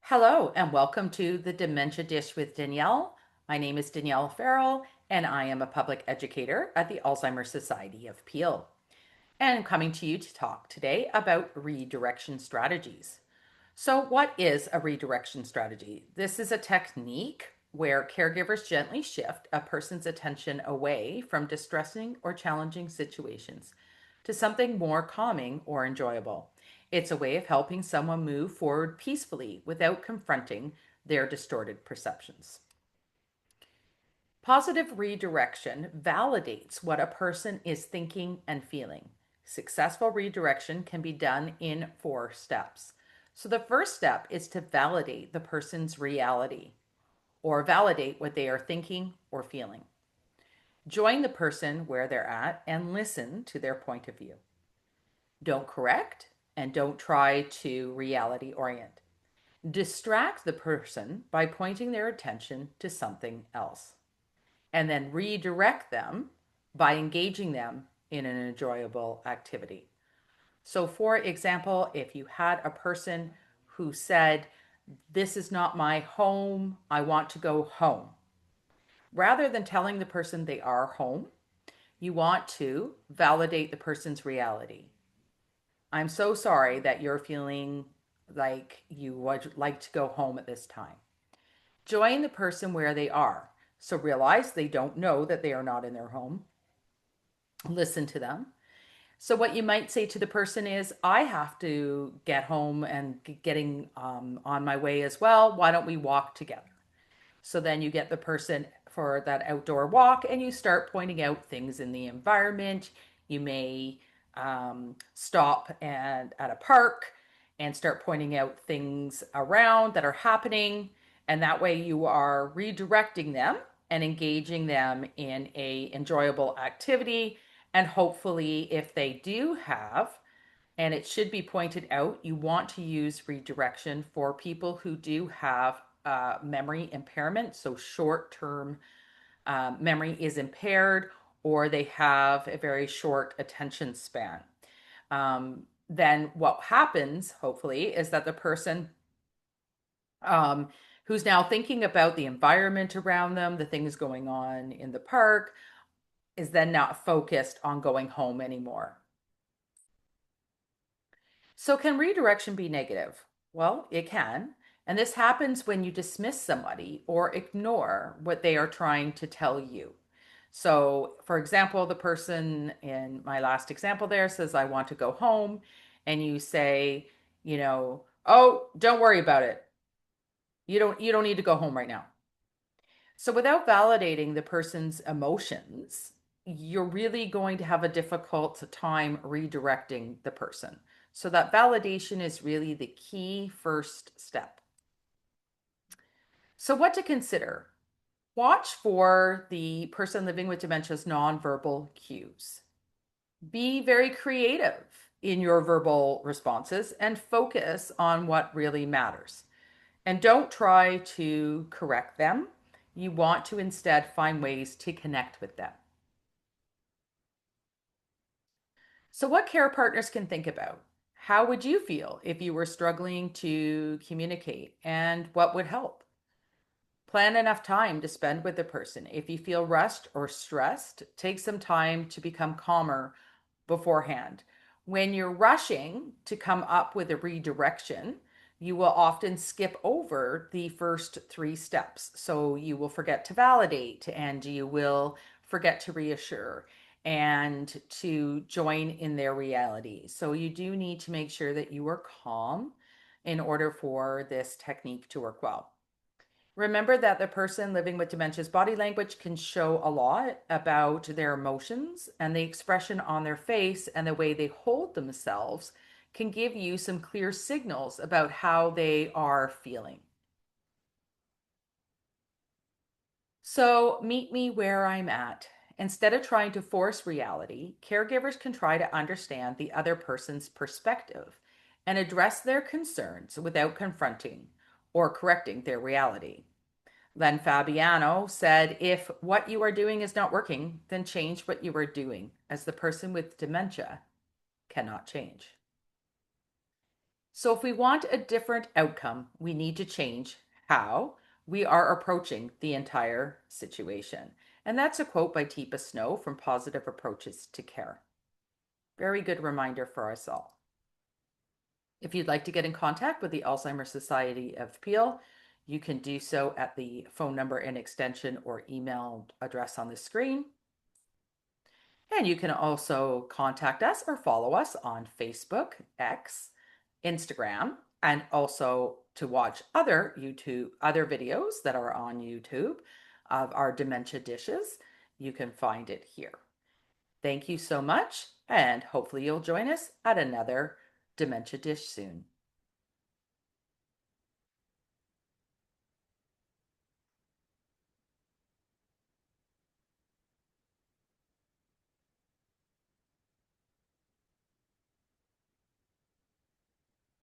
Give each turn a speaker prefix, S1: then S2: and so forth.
S1: Hello, and welcome to the Dementia Dish with Danielle. My name is Danielle Farrell, and I am a public educator at the Alzheimer's Society of Peel. And I'm coming to you to talk today about redirection strategies. So, what is a redirection strategy? This is a technique where caregivers gently shift a person's attention away from distressing or challenging situations to something more calming or enjoyable. It's a way of helping someone move forward peacefully without confronting their distorted perceptions. Positive redirection validates what a person is thinking and feeling. Successful redirection can be done in 4 steps. So, the first step is to validate the person's reality or validate what they are thinking or feeling. Join the person where they're at and listen to their point of view. Don't correct and don't try to reality orient. Distract the person by pointing their attention to something else, and then redirect them by engaging them in an enjoyable activity. So, for example, if you had a person who said, "This is not my home, I want to go home," rather than telling the person they are home, you want to validate the person's reality. "I'm so sorry that you're feeling like you would like to go home at this time." Join the person where they are. So realize they don't know that they are not in their home. Listen to them. So what you might say to the person is, "I have to get home and getting on my way as well. Why don't we walk together?" So then you get the person for that outdoor walk and you start pointing out things in the environment. You may stop at a park and start pointing out things around that are happening. And that way you are redirecting them and engaging them in a enjoyable activity. And hopefully, if they do have, and it should be pointed out, you want to use redirection for people who do have memory impairment. So short term memory is impaired, or they have a very short attention span. Then what happens, hopefully, is that the person um, who's now thinking about the environment around them, the things going on in the park, is then not focused on going home anymore. So, can redirection be negative? Well, it can. And this happens when you dismiss somebody or ignore what they are trying to tell you. So, for example, the person in my last example there says, "I want to go home." And you say, "Oh, don't worry about it. You don't need to go home right now." So, without validating the person's emotions, you're really going to have a difficult time redirecting the person. So, that validation is really the key first step. So, what to consider? Watch for the person living with dementia's nonverbal cues. Be very creative in your verbal responses and focus on what really matters. And don't try to correct them. You want to instead find ways to connect with them. So, what care partners can think about? How would you feel if you were struggling to communicate, and what would help? Plan enough time to spend with the person. If you feel rushed or stressed, take some time to become calmer beforehand. When you're rushing to come up with a redirection, you will often skip over the first 3 steps. So you will forget to validate and you will forget to reassure and to join in their reality. So you do need to make sure that you are calm in order for this technique to work well. Remember that the person living with dementia's body language can show a lot about their emotions, and the expression on their face and the way they hold themselves can give you some clear signals about how they are feeling. So, meet me where I'm at. Instead of trying to force reality, caregivers can try to understand the other person's perspective and address their concerns without confronting or correcting their reality. Len Fabiano said, "If what you are doing is not working, then change what you are doing, as the person with dementia cannot change." So if we want a different outcome, we need to change how we are approaching the entire situation. And that's a quote by Teepa Snow from Positive Approaches to Care. Very good reminder for us all. If you'd like to get in contact with the Alzheimer's Society of Peel, you can do so at the phone number and extension or email address on the screen. And you can also contact us or follow us on Facebook, X, Instagram, and also to watch other videos that are on YouTube of our dementia dishes. You can find it here. Thank you so much, and hopefully you'll join us at another dementia dish soon.